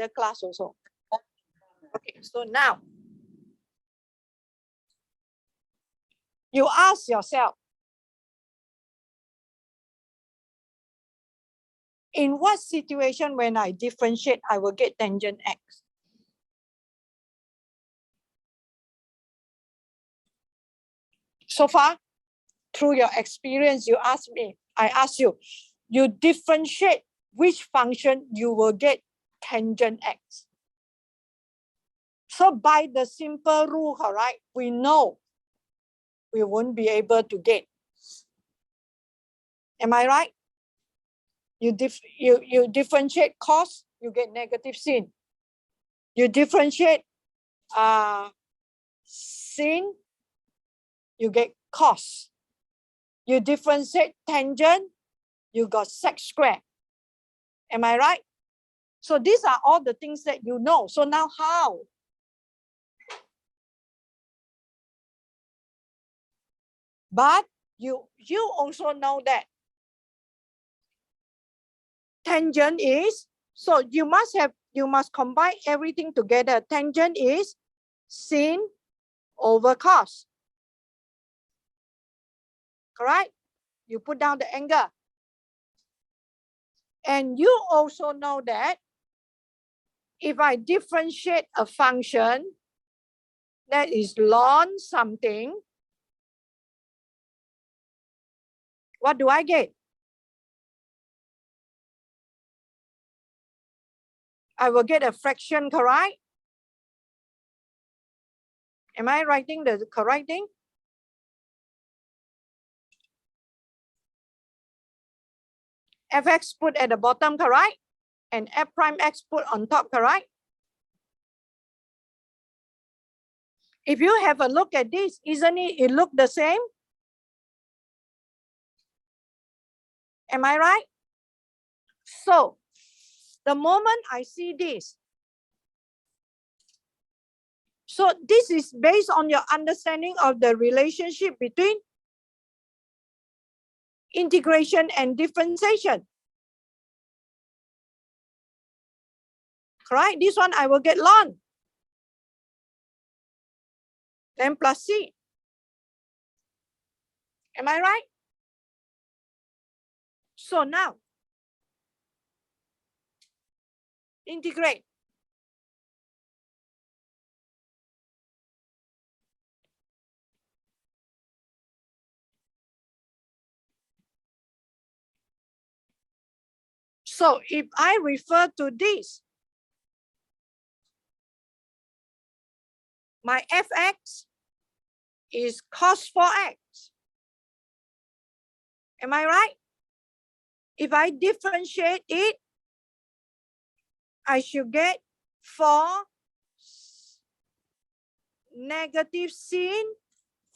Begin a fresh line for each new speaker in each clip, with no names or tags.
after class also. Okay, so now you ask yourself, in what situation when I differentiate, I will get tangent x? So far, through your experience, you ask me, I ask you, you differentiate which function you will get tangent x. So by the simple rule, all right, we know we won't be able to get. Am I right? You differentiate cos, you get negative sin. You differentiate sin, you get cos. You differentiate tangent, you got sec square. Am I right? So these are all the things that you know. So now how? But you also know that tangent is, so you must combine everything together. Tangent is sin over cos. Correct? You put down the angle. And you also know that if I differentiate a function that is ln something, what do I get? I will get a fraction, correct? Am I writing the correct thing? Fx put at the bottom, correct? And f prime x put on top, correct? If you have a look at this, isn't it look the same? Am I right? So the moment I see this, so this is based on your understanding of the relationship between integration and differentiation. Correct? This one I will get ln. Then plus c. Am I right? So now, integrate. So if I refer to this, my fx is cos 4x. Am I right? If I differentiate it, I should get 4 negative sin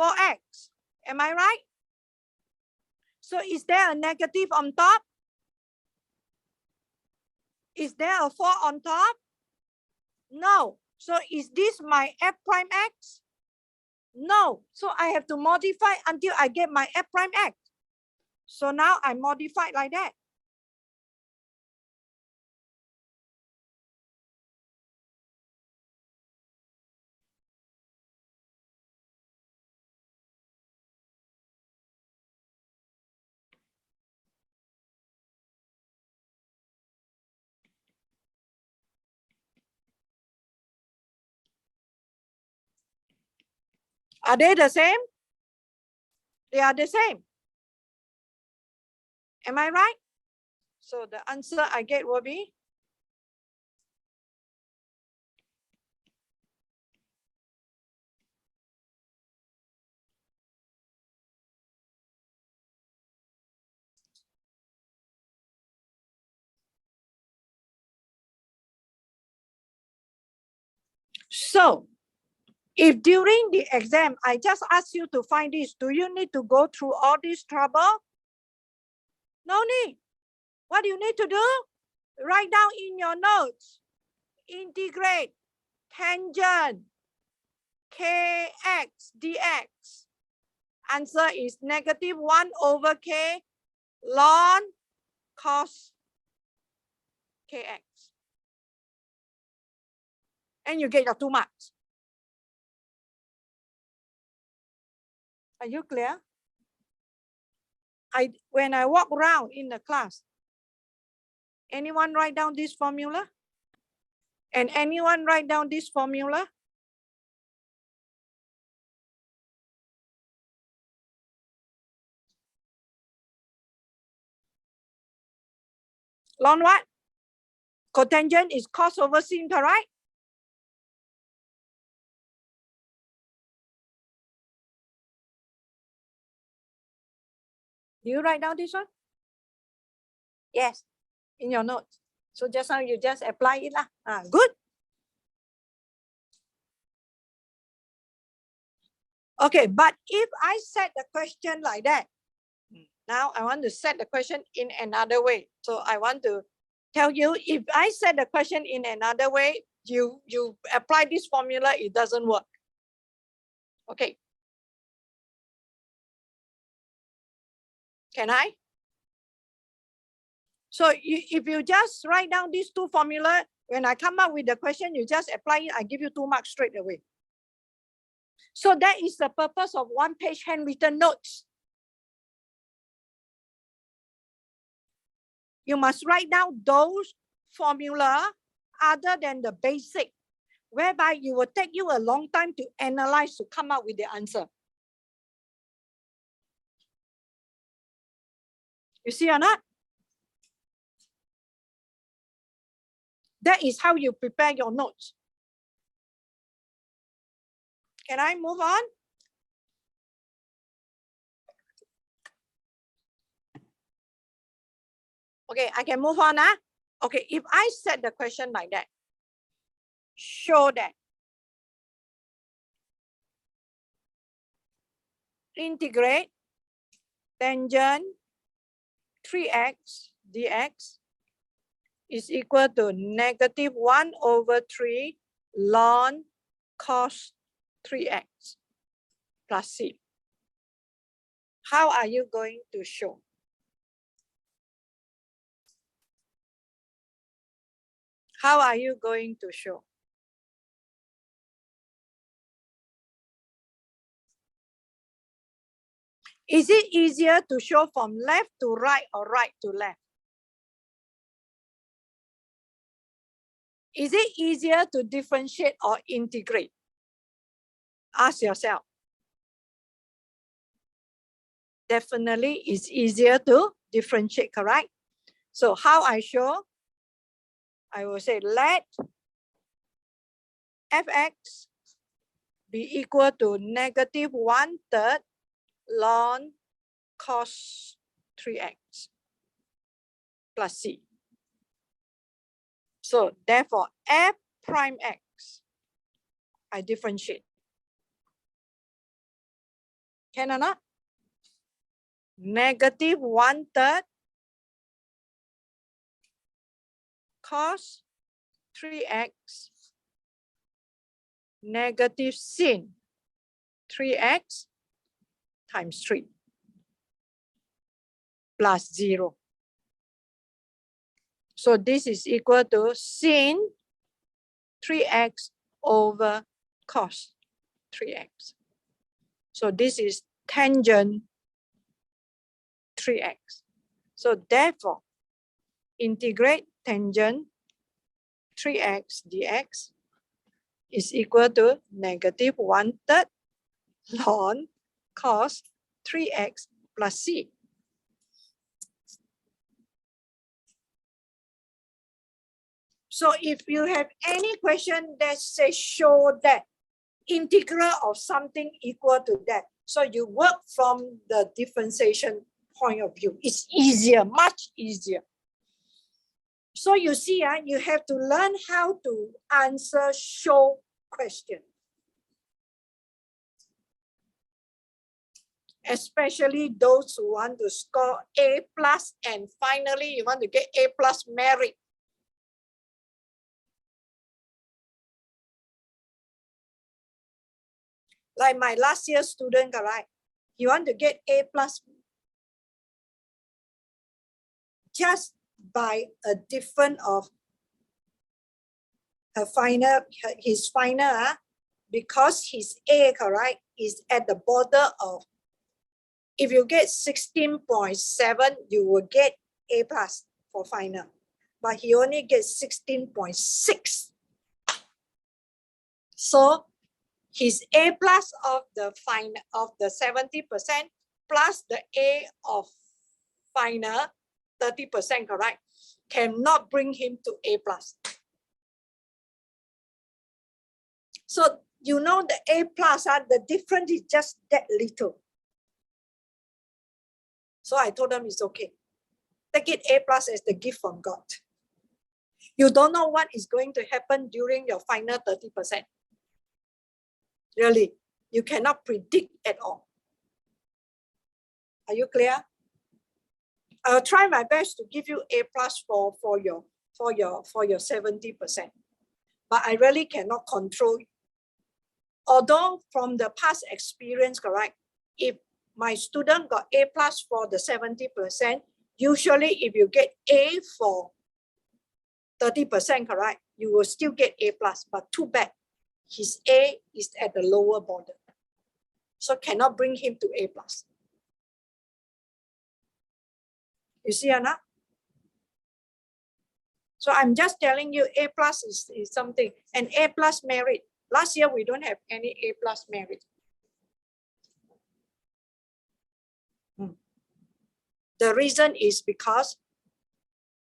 4x. Am I right? So is there a negative on top? Is there a 4 on top? No. So is this my f prime x? No. So I have to modify until I get my f prime x. So now I modify like that. Are they the same? They are the same. Am I right? So the answer I get will be so. If during the exam, I just ask you to find this, do you need to go through all this trouble? No need. What do you need to do? Write down in your notes. Integrate tangent kx dx. Answer is negative 1 over k ln cos kx. and you get your 2 marks. Are you clear? When I walk around in the class, anyone write down this formula? And anyone write down this formula? Lon what? Cotangent is cos over sin, correct? Do you write down this one? Yes, in your notes. So just now you just apply it lah. Good. Okay, but if I set the question like that, now I want to set the question in another way. So I want to tell you, if I set the question in another way, you apply this formula, it doesn't work. Okay. Can I? So if you just write down these 2 formulas, when I come up with the question, you just apply it, I give you 2 marks straight away. So that is the purpose of 1-page handwritten notes. You must write down those formula other than the basic, whereby it will take you a long time to analyze to come up with the answer. You see or not? That is how you prepare your notes. Can I move on? Okay, I can move on. Okay, if I set the question like that, show that integrate tangent 3x dx is equal to -1/3 ln cos 3x plus c. How are you going to show? How are you going to show? Is it easier to show from left to right or right to left? Is it easier to differentiate or integrate? Ask yourself. Definitely it's easier to differentiate, correct? So how I show? I will say let fx be equal to -1/3 ln cos 3x plus c. So therefore f prime x, I differentiate. Can or not? -1/3 cos 3x negative sin 3x times 3 plus 0. So this is equal to sin 3x over cos 3x. So this is tangent 3x. So therefore, integrate tangent 3x dx is equal to -1/3 ln cos 3x plus c. So if you have any question that says show that integral of something equal to that, so you work from the differentiation point of view. It's easier, much easier. So you see, you have to learn how to answer show question. Especially those who want to score A+ and finally you want to get A+ merit. Like my last year student, right? He want to get A+ just by a difference of his final, because his A, correct, is at the border of, if you get 16.7, you will get A plus for final. But he only gets 16.6. So his A plus of the final of the 70% plus the A of final 30%, correct, cannot bring him to A plus. So you know the A plus, the difference is just that little. So I told them it's okay. Take it A plus as the gift from God. You don't know what is going to happen during your final 30%. Really, you cannot predict at all. Are you clear? I'll try my best to give you A plus for your 70%. But I really cannot control. Although from the past experience, correct, if my student got A plus for the 70%, usually if you get A for 30%, correct, you will still get A plus, but too bad, his A is at the lower border. So cannot bring him to A plus. You see, Anna? So I'm just telling you A plus is something, and A plus merit. Last year, we don't have any A plus merit. The reason is because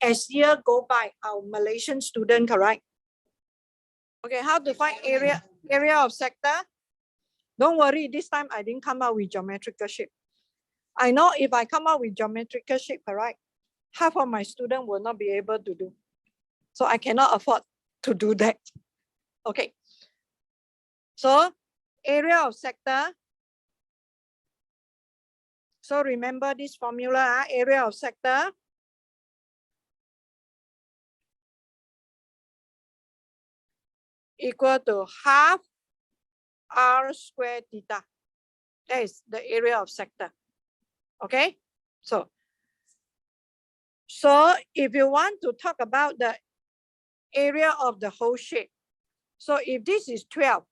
as year go by, our Malaysian student, correct? Okay, how to find area of sector? Don't worry, this time I didn't come out with geometrical shape. I know if I come out with geometrical shape, correct, half of my students will not be able to do. So I cannot afford to do that. Okay. So area of sector. So remember this formula, area of sector equal to half r squared theta. That is the area of sector. Okay, so if you want to talk about the area of the whole shape, so if this is 12,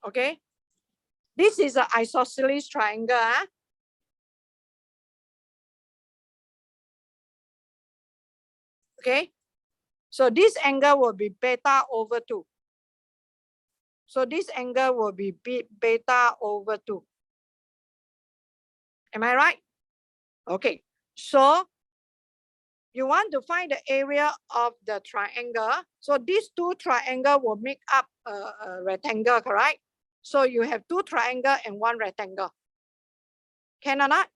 okay, this is an isosceles triangle. Okay, so this angle will be beta over 2. So this angle will be beta over 2. Am I right? Okay, so you want to find the area of the triangle. So these two triangles will make up a rectangle, correct? So you have two triangles and one rectangle. Can or not?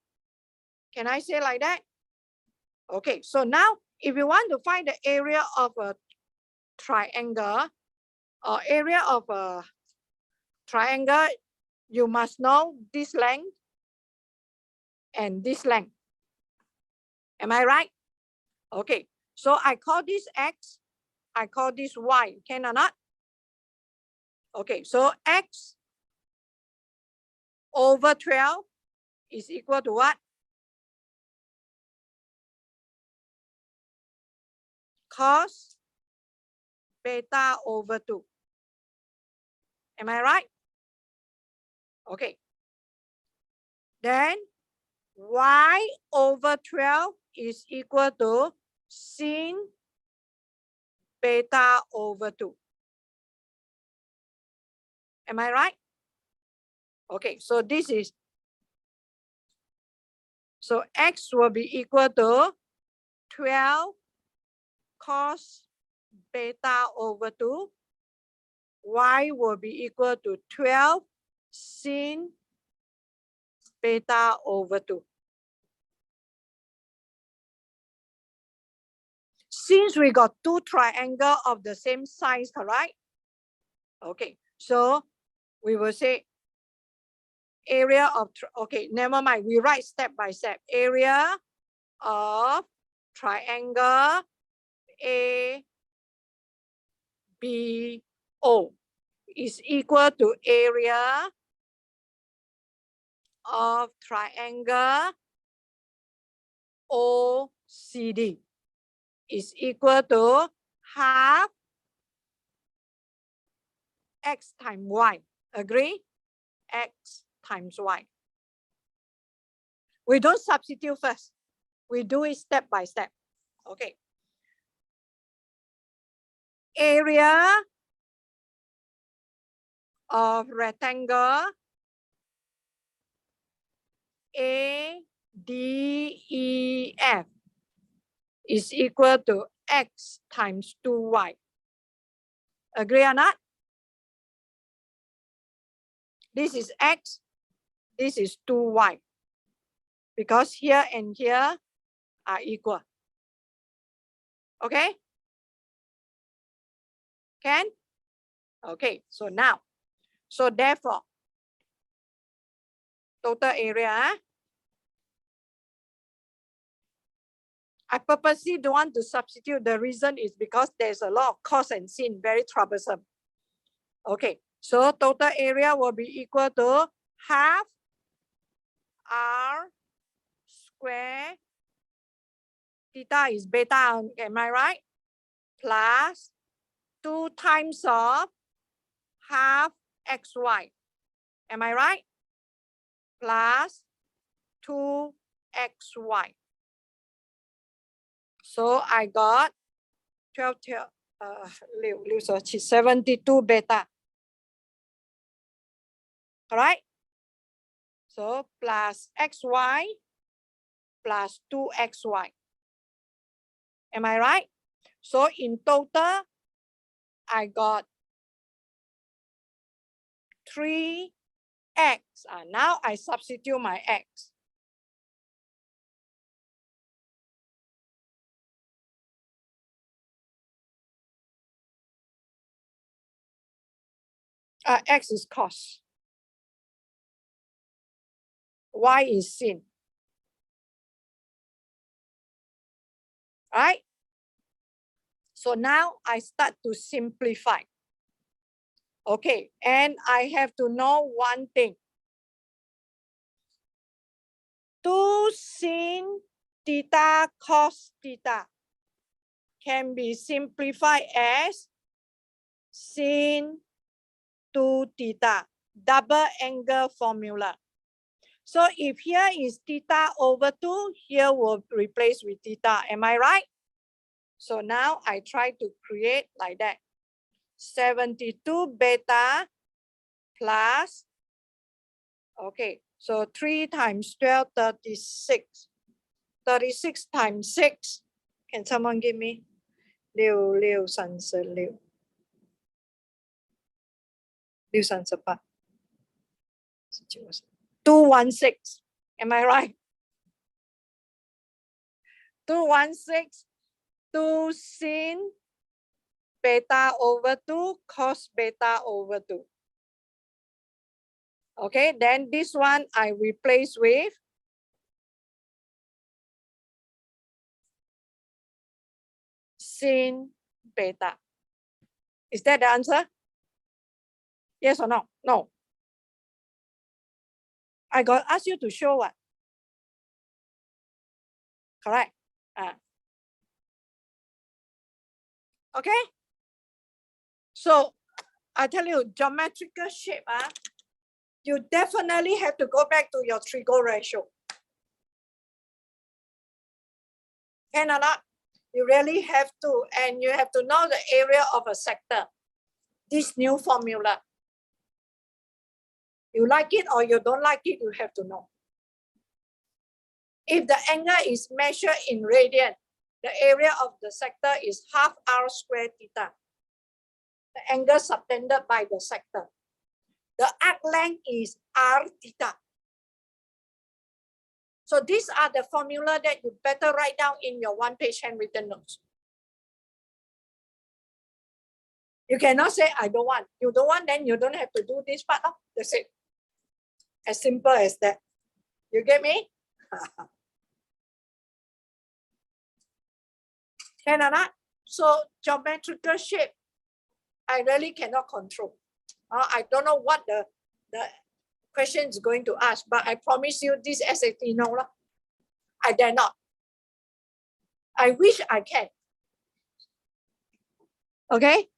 Can I say like that? Okay, so now if you want to find the area of a triangle or area of a triangle, you must know this length and this length. Am I right? Okay, so I call this X, I call this Y, can or not? Okay, so X over 12 is equal to what? Cos beta over 2. Am I right? Okay. Then Y over 12 is equal to sin beta over 2. Am I right? Okay, so this is, so X will be equal to 12 cos beta over 2. Y will be equal to 12 sin beta over 2. Since we got two triangles of the same size, correct? Okay, so we will say area of, okay, never mind. We write step by step. Area of triangle A, B, O is equal to area of triangle OCD is equal to half x times y. Agree? X times y. We don't substitute first. We do it step by step. Okay. Area of rectangle ADEF is equal to x times 2y. Agree or not? This is x, this is 2y. Because here and here are equal. Okay? Can? Okay, so now, so therefore, total area, I purposely don't want to substitute. The reason is because there's a lot of cos and sin, very troublesome. Okay, so total area will be equal to half r square, theta is beta, am I right? Plus 2 times of half xy, am I right? Plus 2xy. So I got 72 beta. All right. So plus xy plus 2xy. Am I right? So in total, I got 3x. Now I substitute my x. X is cos. Y is sin. Right? So now I start to simplify. Okay, and I have to know one thing. 2 sin theta cos theta can be simplified as sin 2 theta, double angle formula. So if here is theta over 2, here will replace with theta. Am I right? So now I try to create like that. 72 beta plus, okay, so 3 times 12, 36. 36 times 6. Can someone give me? 6 6 36. 6 38. 216. Am I right? 216. 2 sin beta over 2 cos beta over 2. Okay, then this one I replace with sin beta. Is that the answer? Yes or no? No. I got asked you to show what? Correct. Okay. So I tell you, geometrical shape, you definitely have to go back to your trigo ratio. Can or not? You really have to, and you have to know the area of a sector. This new formula. You like it or you don't like it, you have to know. If the angle is measured in radian, the area of the sector is half r squared theta. The angle subtended by the sector. The arc length is r theta. So these are the formula that you better write down in your one-page handwritten notes. You cannot say, I don't want. You don't want, then you don't have to do this part. That's it. As simple as that. You get me? Can or not? So geometrical shape, I really cannot control. I don't know what the question is going to ask, but I promise you this SAT no. I dare not. I wish I can, Okay,